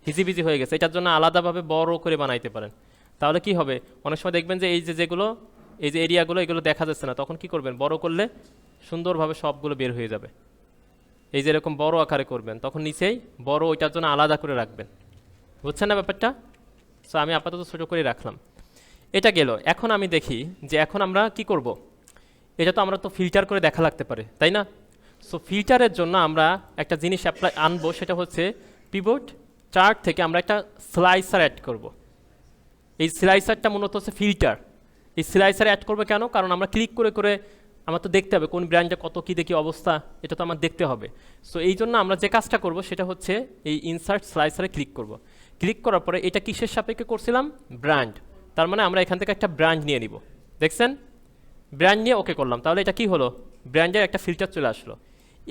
হিজিবিজি হয়ে গেছে, এটার জন্য আলাদাভাবে বড় করে বানাইতে পারেন। তাহলে কি হবে, অনেক সময় দেখবেন যে এই যে যেগুলো এই যে এরিয়াগুলো, এগুলো দেখা যাচ্ছে না, তখন কি করবেন, বড় করলে সুন্দরভাবে সবগুলো বের হয়ে যাবে। এই যে এরকম বড় আকারে করবেন, তখন নিচেই বড় ওইটার জন্য আলাদা করে রাখবেন। বুঝছেন না ব্যাপারটা? সো আমি আপাতত ছোটো করে রাখলাম। এটা গেল। এখন আমি দেখি যে এখন আমরা কি করব, এটা তো আমরা তো ফিল্টার করে দেখা লাগতে পারে, তাই না? সো ফিল্টারের জন্য আমরা একটা জিনিস আনবো, সেটা হচ্ছে পিভট চার্ট থেকে আমরা একটা স্লাইসার অ্যাড করব। এই স্লাইসারটা মূলত হচ্ছে ফিল্টার। এই স্লাইসার অ্যাড করবে কেন? কারণ আমরা ক্লিক করে করে আমার তো দেখতে হবে কোন ব্র্যান্ডে কত কী দেখি অবস্থা, এটা তো আমার দেখতে হবে। সো এই জন্য আমরা যে কাজটা করব সেটা হচ্ছে এই ইনসার্ট স্লাইসারে ক্লিক করব। ক্লিক করার পরে এটা কিসের সাপেক্ষে করছিলাম, ব্র্যান্ড। তার মানে আমরা এখান থেকে একটা ব্র্যান্ড নিয়ে নিব, দেখছেন? ব্র্যান্ড নিয়ে ওকে করলাম, তাহলে এটা কি হলো, ব্র্যান্ডের একটা ফিল্টার চলে আসলো।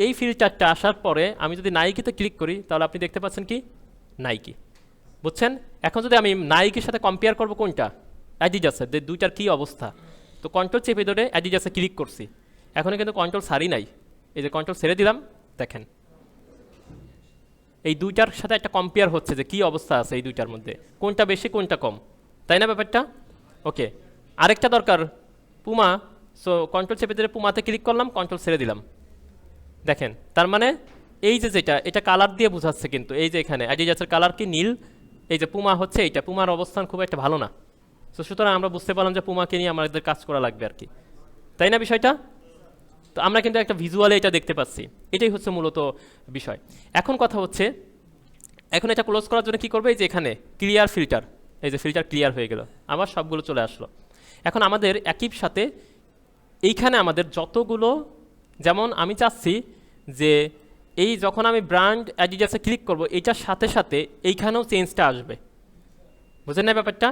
এই ফিল্টারটা আসার পরে আমি যদি নাইকিতে ক্লিক করি, তাহলে আপনি দেখতে পাচ্ছেন কি, নাইকি। বুঝছেন? এখন যদি আমি নাইকির সাথে কম্পেয়ার করবো কোনটা, অ্যাডিডাসের, দুইটার কী অবস্থা। তো কন্ট্রোল চেপে ধরে অ্যাডিডাসে ক্লিক করছি, এখন কিন্তু কন্ট্রোল সারি নাই, এই যে কন্ট্রোল ছেড়ে দিলাম, দেখেন এই দুইটার সাথে একটা কম্পেয়ার হচ্ছে যে কী অবস্থা আছে এই দুইটার মধ্যে, কোনটা বেশি কোনটা কম, তাই না ব্যাপারটা? ওকে, আরেকটা দরকার, পুমা সো কন্ট্রোল চেপে ধরে পুমাতে ক্লিক করলাম, কন্ট্রোল ছেড়ে দিলাম। দেখেন তার মানে এই যে যেটা এটা কালার দিয়ে বোঝাচ্ছে, কিন্তু এই যে এখানে অ্যাডিডাসের কালার কি নীল, এই যে পুমা হচ্ছে এইটা, পুমার অবস্থান খুব একটা ভালো না। তো সুতরাং আমরা বুঝতে পারলাম যে পুমাকে নিয়ে আমাদের কাজ করা লাগবে আর কি, তাই না বিষয়টা? তো আমরা কিন্তু একটা ভিজুয়ালে এটা দেখতে পাচ্ছি, এটাই হচ্ছে মূলত বিষয়। এখন কথা হচ্ছে, এখন এটা ক্লোজ করার জন্য কি করবে, এই যে এখানে ক্লিয়ার ফিল্টার, এই যে ফিল্টার ক্লিয়ার হয়ে গেল, আবার সবগুলো চলে আসলো। এখন আমাদের একই সাথে এইখানে আমাদের যতগুলো, যেমন আমি চাচ্ছি যে এই যখন আমি ব্র্যান্ড অ্যাডিডাসে ক্লিক করব এইটার সাথে সাথে এইখানেও চেঞ্জটা আসবে, বুঝলেন না ব্যাপারটা?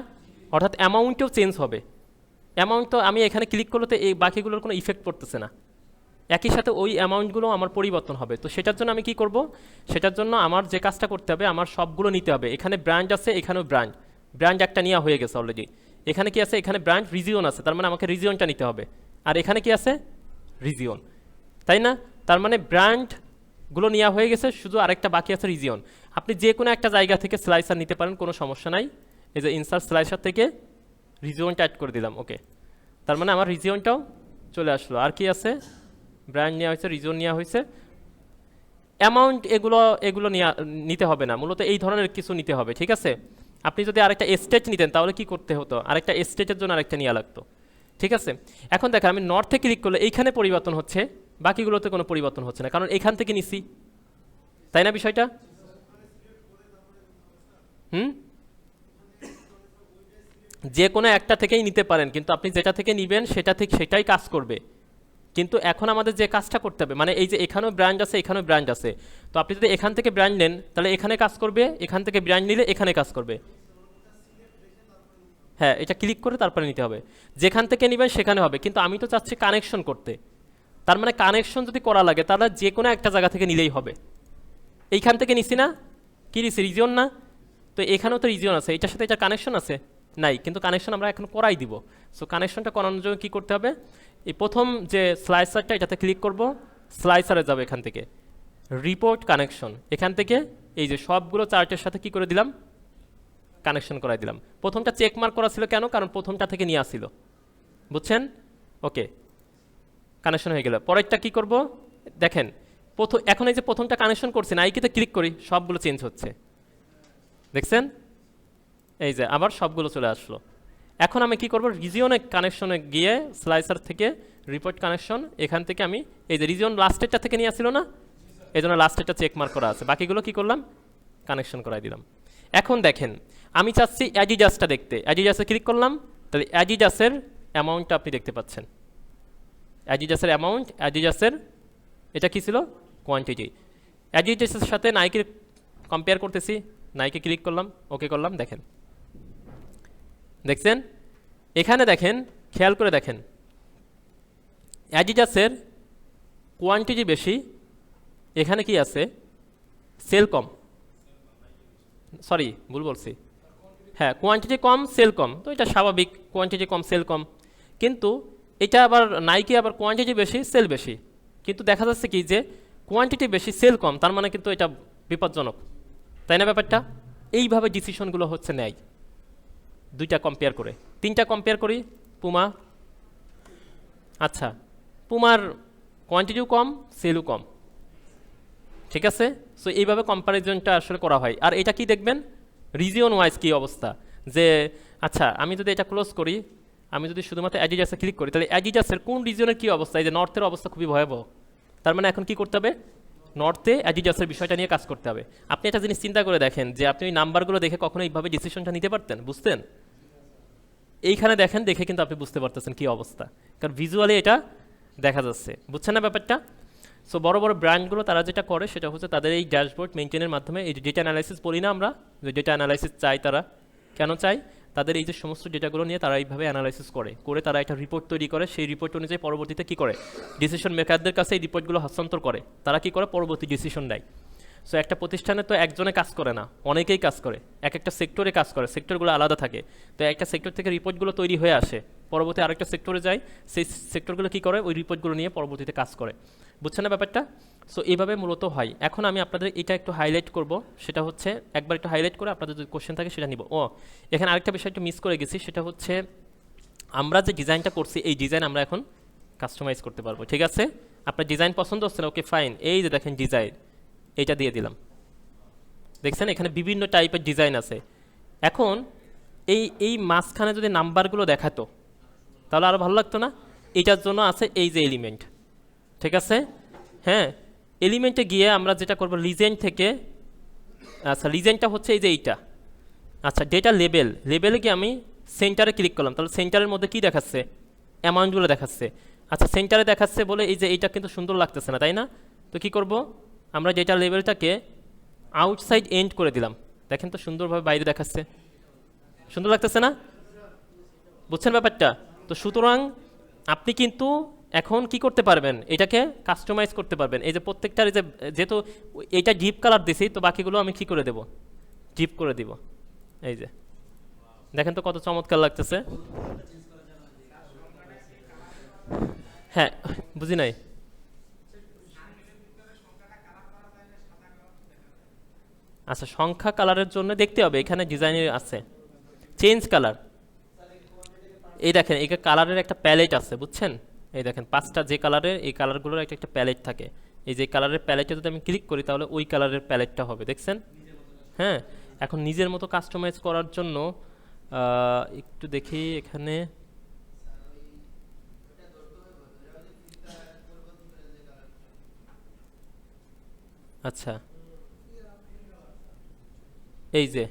অর্থাৎ অ্যামাউন্টেও চেঞ্জ হবে। অ্যামাউন্ট তো আমি এখানে ক্লিক করলে তো এই বাকিগুলোর কোনো ইফেক্ট পড়তেছে না, একই সাথে ওই অ্যামাউন্টগুলো আমার পরিবর্তন হবে। তো সেটার জন্য আমি কি করব, সেটার জন্য আমার যে কাজটা করতে হবে, আমার সবগুলো নিতে হবে। এখানে ব্র্যান্ড আছে, এখানেও ব্র্যান্ড, ব্র্যান্ড একটা নেওয়া হয়ে গেছে অলরেডি। এখানে কি আছে, এখানে ব্র্যান্ড রিজিয়ন আছে, তার মানে আমাকে রিজিয়নটা নিতে হবে। আর এখানে কি আছে, রিজিয়ন, তাই না? তার মানে ব্র্যান্ডগুলো নেওয়া হয়ে গেছে, শুধু আরেকটা বাকি আছে রিজিয়ন। আপনি যে কোনো একটা জায়গা থেকে স্লাইসার নিতে পারেন, কোনো সমস্যা নাই। এই যে ইনসার্ট স্লাইসার থেকে রিজিয়নটা অ্যাড করে দিলাম, ওকে। তার মানে আমার রিজিয়নটাও চলে আসলো। আর কি আছে, ব্র্যান্ড নেওয়া হয়েছে, রিজন নেওয়া হয়েছে, অ্যামাউন্ট এগুলো এগুলো নিতে হবে না, মূলত এই ধরনের কিছু নিতে হবে, ঠিক আছে? আপনি যদি আরেকটা স্টেট নিতেন তাহলে কি করতে হতো, আরেকটা স্টেটের জন্য আরেকটা নেওয়া লাগতো, ঠিক আছে? এখন দেখেন আমি নর্থে ক্লিক করলে এইখানে পরিবর্তন হচ্ছে, বাকিগুলোতে কোনো পরিবর্তন হচ্ছে না, কারণ এখান থেকে নিছি, তাই না বিষয়টা? হুম, যে কোনো একটা থেকেই নিতে পারেন, কিন্তু আপনি যেটা থেকে নেবেন সেটা থেকে সেটাই কাজ করবে। কিন্তু এখন আমাদের যে কাজটা করতে হবে, মানে এই যে এখানেও ব্র্যান্ড আছে, এখানেও ব্র্যান্ড আছে, তো আপনি যদি এখান থেকে ব্র্যান্ড নেন তাহলে এখানে কাজ করবে, এখান থেকে ব্র্যান্ড নিলে এখানে কাজ করবে। হ্যাঁ, এটা ক্লিক করে তারপরে নিতে হবে, যেখান থেকে নেবেন সেখানে হবে। কিন্তু আমি তো চাচ্ছি কানেকশন করতে, তার মানে কানেকশন যদি করা লাগে তাহলে যে কোনো একটা জায়গা থেকে নিলেই হবে। এইখান থেকে নিছি না, কি নিছি, রিজিয়ন না? তো এখানেও তো রিজিয়ন আছে, এটার সাথে এটা কানেকশন আছে নাই, কিন্তু কানেকশন আমরা এখন করাই দিব। সো কানেকশনটা করানোর জন্য কী করতে হবে, এই প্রথম যে স্লাইসারটা এটাতে ক্লিক করব, স্লাইসারে যাবে এখান থেকে রিপোর্ট কানেকশন, এখান থেকে এই যে সবগুলো চার্টের সাথে কি করে দিলাম, কানেকশন করাই দিলাম। প্রথমটা চেক মার্ক করা ছিল কেন, কারণ প্রথমটা থেকে নিয়ে আসছিল, বুঝছেন? ওকে, কানেকশন হয়ে গেল। পরেরটা কি করব, দেখেন প্রথম, এখন এই যে প্রথমটা কানেকশন করছি, নাইকিতে ক্লিক করি, সবগুলো চেঞ্জ হচ্ছে, দেখছেন? এই যে আবার সবগুলো চলে আসলো। এখন আমি কি করব, রিজিয়নে কানেকশনে গিয়ে স্লাইসার থেকে রিপোর্ট কানেকশন, এখান থেকে আমি এই যে রিজিয়ন লাস্টেরটা থেকে নিয়ে আসছিল না, এই জন্য লাস্টেরটা চেক মার্ক করা আছে, বাকিগুলো কি করলাম, কানেকশন করাই দিলাম। এখন দেখেন আমি চাচ্ছি অ্যাডিডাসটা দেখতে, অ্যাডিডাসে ক্লিক করলাম, তাহলে অ্যাডিডাসের অ্যামাউন্টটা আপনি দেখতে পাচ্ছেন, অ্যাডিডাসের অ্যামাউন্ট, অ্যাডিডাসের এটা কি ছিল, কোয়ান্টিটি। অ্যাডিডাসের সাথে নাইকে কম্পেয়ার করতেছি, নাইকে ক্লিক করলাম, ওকে করলাম, দেখেন, দেখছেন? এখানে দেখেন, খেয়াল করে দেখেন, অ্যাডিডাসের কোয়ান্টিটি বেশি, এখানে কি আছে, সেল কম, সরি ভুল বলছি, হ্যাঁ কোয়ান্টিটি কম সেল কম, তো এটা স্বাভাবিক, কোয়ান্টিটি কম সেল কম। কিন্তু এটা আবার নাইকি আবার কোয়ান্টিটি বেশি সেল বেশি, কিন্তু দেখা যাচ্ছে কি যে কোয়ান্টিটি বেশি সেল কম, তার মানে কিন্তু এটা বিপজ্জনক, তাই না ব্যাপারটা? এইভাবে ডিসিশনগুলো হচ্ছে নেয়, দুইটা কম্পেয়ার করে। তিনটা কম্পেয়ার করি, পুমা, আচ্ছা পুমার কোয়ান্টিটিও কম সেলও কম, ঠিক আছে? সো এইভাবে কম্প্যারিজনটা আসলে করা হয়। আর এটা কি দেখবেন, রিজিয়ন ওয়াইজ কী অবস্থা, যে আচ্ছা আমি যদি এটা ক্লোজ করি, আমি যদি শুধুমাত্র অ্যাডিডাসে ক্লিক করি, তাহলে অ্যাডিডাসের কোন রিজিয়নের কী অবস্থা, এই যে নর্থের অবস্থা খুবই ভয়াবহ, তার মানে এখন কি করতে হবে, নর্থে অ্যাডিডাসের বিষয়টা নিয়ে কাজ করতে হবে। আপনি একটা জিনিস চিন্তা করে দেখেন যে আপনি ওই নাম্বারগুলো দেখে কখনো এইভাবে ডিসিশনটা নিতে পারতেন, বুঝতেন? এইখানে দেখেন, দেখে কিন্তু আপনি বুঝতে পারতেছেন কী অবস্থা, কারণ ভিজুয়ালি এটা দেখা যাচ্ছে, বুঝছেন না ব্যাপারটা? সো বড় বড় ব্র্যান্ডগুলো তারা যেটা করে সেটা হচ্ছে তাদের এই ড্যাশবোর্ড মেনটেনের মাধ্যমে, এই ডেটা অ্যানালাইসিস বলি না আমরা, যে ডেটা অ্যানালাইসিস চাই তারা, কেন চাই, তাদের এই যে সমস্ত ডেটাগুলো নিয়ে তারা এইভাবে অ্যানালাইসিস করে তারা একটা রিপোর্ট তৈরি করে, সেই রিপোর্ট অনুযায়ী পরবর্তীতে কী করে, ডিসিশন মেকারদের কাছে এই রিপোর্টগুলো হস্তান্তর করে, তারা কী করে, পরবর্তী ডিসিশন নেয়। সো একটা প্রতিষ্ঠানে তো একজনে কাজ করে না, অনেকেই কাজ করে, এক একটা সেক্টরে কাজ করে, সেক্টরগুলো আলাদা থাকে, তো একটা সেক্টর থেকে রিপোর্টগুলো তৈরি হয়ে আসে, পরবর্তী আরেকটা সেক্টরে যায়, সেই সেক্টরগুলো কী করে, ওই রিপোর্টগুলো নিয়ে পরবর্তীতে কাজ করে, বুঝছেন না ব্যাপারটা? সো এইভাবে মূলত হয়। এখন আমি আপনাদের এটা একটু হাইলাইট করব, সেটা হচ্ছে একবার একটু হাইলাইট করে আপনাদের যদি কোশ্চেন থাকে সেটা নিব। এখানে আরেকটা বিষয় একটু মিস করে গেছি, সেটা হচ্ছে আমরা যে ডিজাইনটা করছি এই ডিজাইন আমরা এখন কাস্টমাইজ করতে পারবো। ঠিক আছে, আপনার ডিজাইন পছন্দ হচ্ছে না, ওকে ফাইন, এই যে দেখেন ডিজাইন, এইটা দিয়ে দিলাম। দেখছেন এখানে বিভিন্ন টাইপের ডিজাইন আছে। এখন এই এই মাঝখানে যদি নাম্বারগুলো দেখাতো তাহলে আরও ভালো লাগতো না? এটার জন্য আছে এই যে এলিমেন্ট। ঠিক আছে, হ্যাঁ, এলিমেন্টে গিয়ে আমরা যেটা করব লিজেন্ড থেকে, আচ্ছা লিজেন্ডটা হচ্ছে এই যে এইটা। আচ্ছা ডেটা লেবেল, লেবেলে গিয়ে আমি সেন্টারে ক্লিক করলাম, তাহলে সেন্টারের মধ্যে কি দেখাচ্ছে? অ্যামাউন্টগুলো দেখাচ্ছে। আচ্ছা সেন্টারে দেখাচ্ছে বলে এই যে এইটা কিন্তু সুন্দর লাগতেছে না, তাই না? তো কি করব, আমরা ডেটা লেবেলটাকে আউটসাইড এন্ড করে দিলাম। দেখেন তো সুন্দরভাবে বাইরে দেখাচ্ছে, সুন্দর লাগতেছে না? বুঝছেন ব্যাপারটা? তো সুতরাং আপনি কিন্তু এখন কি করতে পারবেন, এটাকে কাস্টমাইজ করতে পারবেন। এই যে প্রত্যেকটার এই যে, যেহেতু এইটা ডিপ কালার দিছি, তো বাকিগুলো আমি কি করে দেব, ডিপ করে দিব। এই যে দেখেন তো কত চমৎকার লাগতেছে। হ্যাঁ, বুঝি নাই। আচ্ছা সংখ্যা কালারের জন্য দেখতে হবে, এখানে ডিজাইনের আছে চেঞ্জ কালার। এই দেখেন এই কালারের একটা প্যালেট আছে, বুঝছেন? এই দেখেন পাঁচটা যে কালারের, এই কালারগুলোর একটা একটা প্যালেট থাকে। এই যে কালারের প্যালেটে যদি আমি ক্লিক করি তাহলে ওই কালারের প্যালেটটা হবে, দেখছেন? হ্যাঁ, এখন নিজের মতো কাস্টমাইজ করার জন্য একটু দেখি এখানে। আচ্ছা এই যে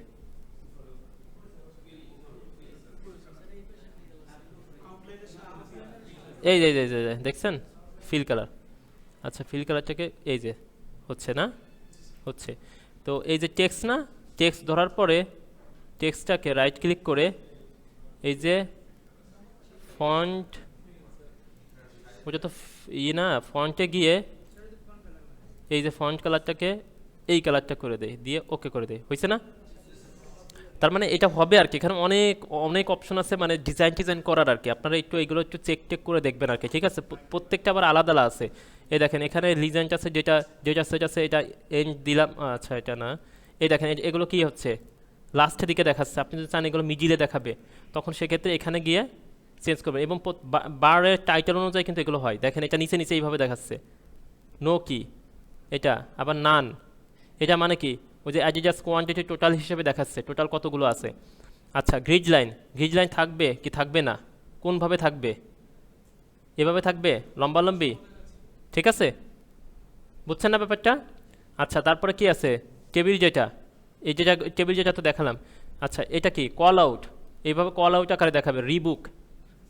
এই যে এই যে এই যে দেখছেন ফিল কালার। আচ্ছা ফিল কালারটাকে এই যে হচ্ছে না, হচ্ছে। তো এই যে টেক্সট না, টেক্সট ধরার পরে টেক্সটটাকে রাইট ক্লিক করে এই যে ফন্ট, ওটা তো ইয়ে না, ফন্টে গিয়ে এই যে ফন্ট কালারটাকে এই কালারটা করে দেয়, দিয়ে ওকে করে দেয়, হয়েছে না? তার মানে এটা হবে আর কি। এখানে অনেক অনেক অপশন আছে, মানে ডিজাইন টিজাইন করার আর কি। আপনারা একটু এগুলো একটু চেক টেক করে দেখবেন আর কি, ঠিক আছে? প্রত্যেকটা আবার আলাদা আলাদা আছে। এই দেখেন এখানে লিজেন্ড আছে, যেটা যেটা সেটা আছে, এটা এন্ড দিলাম, আচ্ছা এটা না। এই দেখেন এগুলো কি হচ্ছে, লাস্টের দিকে দেখাচ্ছে। আপনি যদি চান এগুলো মিডিলে দেখাবে, তখন সেক্ষেত্রে এখানে গিয়ে চেঞ্জ করবেন। এবং বারের টাইটেল অনুযায়ী কিন্তু এগুলো হয়। দেখেন এটা নিচে নিচে এইভাবে দেখাচ্ছে, নো কি, এটা আবার নান, এটা মানে কি, ওই যে অ্যাডিডাস কোয়ান্টিটি টোটাল হিসেবে দেখাচ্ছে, টোটাল কতগুলো আছে। আচ্ছা গ্রিড লাইন, গ্রিড লাইন থাকবে কি থাকবে না, কোনভাবে থাকবে, এভাবে থাকবে লম্বালম্বি, ঠিক আছে? বুঝছেন না ব্যাপারটা? আচ্ছা তারপরে কি আছে, টেবিল যেটা, এই যেটা টেবিল যেটা তো দেখালাম। আচ্ছা এটা কি কল আউট, এইভাবে কল আউট আকারে দেখাবে, রিবুক,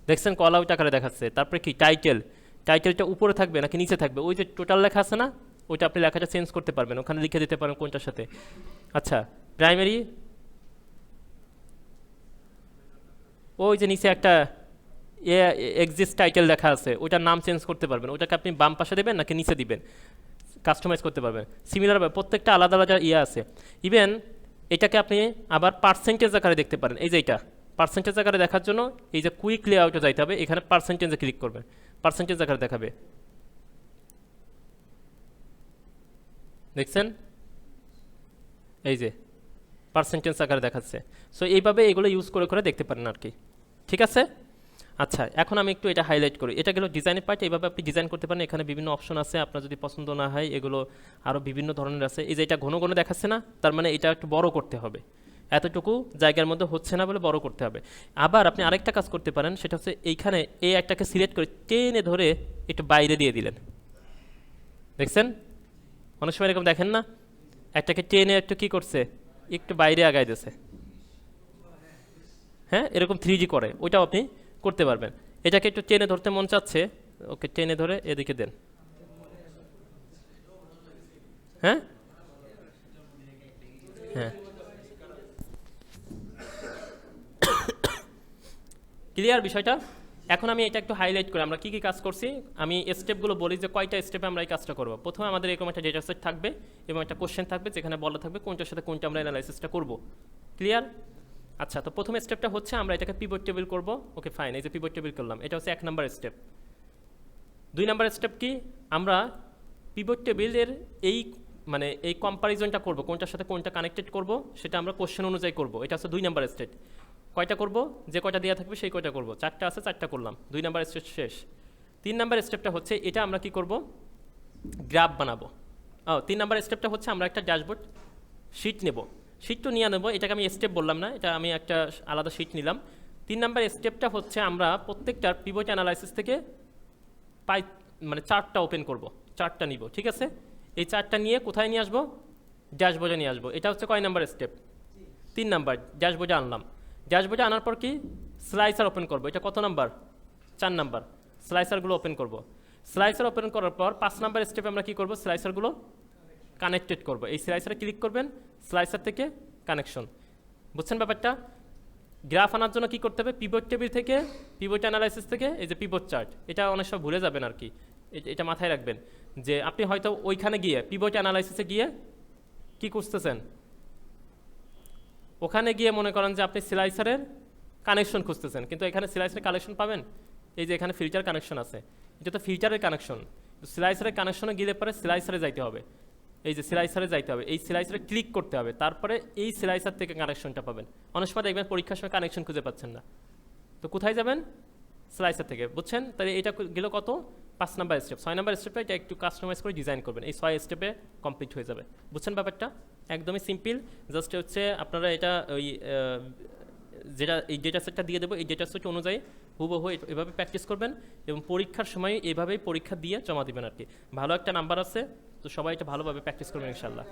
দেখছেন কল আউট আকারে দেখাচ্ছে। তারপরে কি টাইটেল, টাইটেলটা উপরে থাকবে নাকি নিচে থাকবে, ওই যে টোটাল লেখা আছে না, ওইটা আপনি লেখাটা চেঞ্জ করতে পারবেন, ওখানে লিখে দিতে পারেন কোনটার সাথে। আচ্ছা প্রাইমারি, ওই যে নিচে একটা এক্সিস্ট টাইটেল লেখা আছে, ওইটার নাম চেঞ্জ করতে পারবেন, ওটাকে আপনি বাম পাশে দেবেন নাকি নিচে দিবেন, কাস্টমাইজ করতে পারবেন। সিমিলার প্রত্যেকটা আলাদা আলাদা ইয়ে আছে। ইভেন এটাকে আপনি আবার পার্সেন্টেজ আকারে দেখতে পারেন। এই যে এইটা পার্সেন্টেজ আকারে দেখার জন্য এই যে কুইক লেআউটে যাইতে হবে, এখানে পার্সেন্টেজে ক্লিক করবেন, পার্সেন্টেজ আকারে দেখাবে, দেখছেন? এই যে পার্সেন্টেজ আকারে দেখাচ্ছে। সো এইভাবে এগুলো ইউজ করে করে দেখতে পারেন আর কি, ঠিক আছে? আচ্ছা এখন আমি একটু এটা হাইলাইট করি, এটা গেল ডিজাইনের পার্ট। এইভাবে আপনি ডিজাইন করতে পারেন, এখানে বিভিন্ন অপশন আছে, আপনার যদি পছন্দ না হয় এগুলো আরও বিভিন্ন ধরনের আছে। এই যে এটা ঘন ঘন দেখাচ্ছে না, তার মানে এটা একটু বড় করতে হবে, এতটুকু জায়গার মধ্যে হচ্ছে না বলে বড় করতে হবে। আবার আপনি আরেকটা কাজ করতে পারেন, সেটা হচ্ছে এইখানে এই একটাকে সিলেক্ট করে টেনে ধরে একটু বাইরে দিয়ে দিলেন, দেখছেন? অনেক সময় এরকম দেখেন না, একটাকে টেনে একটু কী করছে, একটু বাইরে আগায় দিয়েছে। হ্যাঁ এরকম 3D করে, ওইটাও আপনি করতে পারবেন। এটাকে একটু টেনে ধরতে মন চাচ্ছে, ওকে টেনে ধরে এদিকে দেন। হ্যাঁ হ্যাঁ ক্লিয়ার বিষয়টা? এখন আমি এটা একটু হাইলাইট করি আমরা কী কী কাজ করছি। আমি স্টেপগুলো বলি যে কয়টা স্টেপে আমরা এই কাজটা করবো। প্রথমে আমাদের এরকম একটা ডেটা সেট থাকবে এবং একটা কোশ্চেন থাকবে, যেখানে বলা থাকবে কোনটার সাথে কোনটা আমরা অ্যানালাইসিসটা করবো। ক্লিয়ার? আচ্ছা তো প্রথম স্টেপটা হচ্ছে আমরা এটাকে পিভট টেবিল করবো। ওকে ফাইন, এই যে পিভট টেবিল করলাম, এটা হচ্ছে 1 নাম্বার স্টেপ। 2 নাম্বার স্টেপ কি, আমরা পিভট টেবিলের এই মানে এই কম্পারিজনটা করব, কোনটার সাথে কোনটা কানেক্টেড করব সেটা আমরা কোশ্চেন অনুযায়ী করব। এটা হচ্ছে 2 নাম্বার স্টেপ। কয়টা করব, যে কয়টা দেওয়া থাকবে সেই কয়টা করব। 4টা আছে, 4টা করলাম, 2 নাম্বার স্টেপ শেষ। 3 নাম্বার স্টেপটা হচ্ছে এটা আমরা কি করব, গ্রাফ বানাবো। 3 নাম্বার স্টেপটা হচ্ছে আমরা একটা ড্যাশবোর্ড শিট নেব, শিট তো নিয়ে নেবো, এটাকে আমি স্টেপ বললাম না, এটা আমি একটা আলাদা শিট নিলাম। 3 নাম্বার স্টেপটা হচ্ছে আমরা প্রত্যেকটার পিভট অ্যানালাইসিস থেকে পাই মানে চার্টটা ওপেন করব, চার্টটা নিব, ঠিক আছে। এই চার্টটা নিয়ে কোথায় নিয়ে আসবো, ড্যাশবোর্ডে নিয়ে আসবো। এটা হচ্ছে কয় নাম্বার স্টেপ, 3 নাম্বার। ড্যাশবোর্ডে আনলাম, ড্যাশবোর্ডে আনার পর কি স্লাইসার ওপেন করব, এটা কত নাম্বার, 4 নাম্বার। স্লাইসারগুলো ওপেন করব, স্লাইসার ওপেন করার পর 5 নাম্বার স্টেপে আমরা কি করব, স্লাইসারগুলো কানেক্টেড করব। এই স্লাইসারে ক্লিক করবেন, স্লাইসার থেকে কানেকশন। বুঝছেন ব্যাপারটা? গ্রাফ আনার জন্য কি করতে হবে, পিভট টেবিল থেকে, পিভট অ্যানালাইসিস থেকে এই যে পিভট চার্ট, এটা অনেক সময় ভুলে যাবেন আর কি, এটা মাথায় রাখবেন যে আপনি হয়তো ওইখানে গিয়ে পিভট অ্যানালাইসিসে গিয়ে কি খুঁজতেছেন, ওখানে গিয়ে মনে করেন যে আপনি স্লাইসারের কানেকশন খুঁজতেছেন, কিন্তু এখানে স্লাইসারের কানেকশন পাবেন, এই যে এখানে ফিল্টার কানেকশন আছে, এটা তো ফিল্টারের কানেকশন। স্লাইসারের কানেকশনে গেলে পরে স্লাইসারে যাইতে হবে, এই যে স্লাইসারে যাইতে হবে, এই স্লাইসারে ক্লিক করতে হবে, তারপরে এই স্লাইসার থেকে কানেকশনটা পাবেন। অনেক সময় দেখবেন পরীক্ষার সময় কানেকশন খুঁজে পাচ্ছেন না, তো কোথায় যাবেন, স্লাইসার থেকে। বুঝছেন? তাহলে এটা গেল কত, 5 নাম্বার স্টেপ। 6 নাম্বার স্টেপটা এটা একটু কাস্টমাইজ করে ডিজাইন করবেন, এই 6 স্টেপে কমপ্লিট হয়ে যাবে। বুঝছেন ব্যাপারটা? একদমই সিম্পল, জাস্ট হচ্ছে আপনারা এটা ওই যেটা এই ডেটা সেটটা দিয়ে দেবো, এই ডেটা সেট অনুযায়ী হুবহু এভাবে প্র্যাকটিস করবেন এবং পরীক্ষার সময় এভাবেই পরীক্ষা দিয়ে জমা দিবেন আর কি। ভালো একটা নাম্বার আছে, তো সবাই এটা ভালোভাবে প্র্যাকটিস করবেন ইনশাল্লাহ।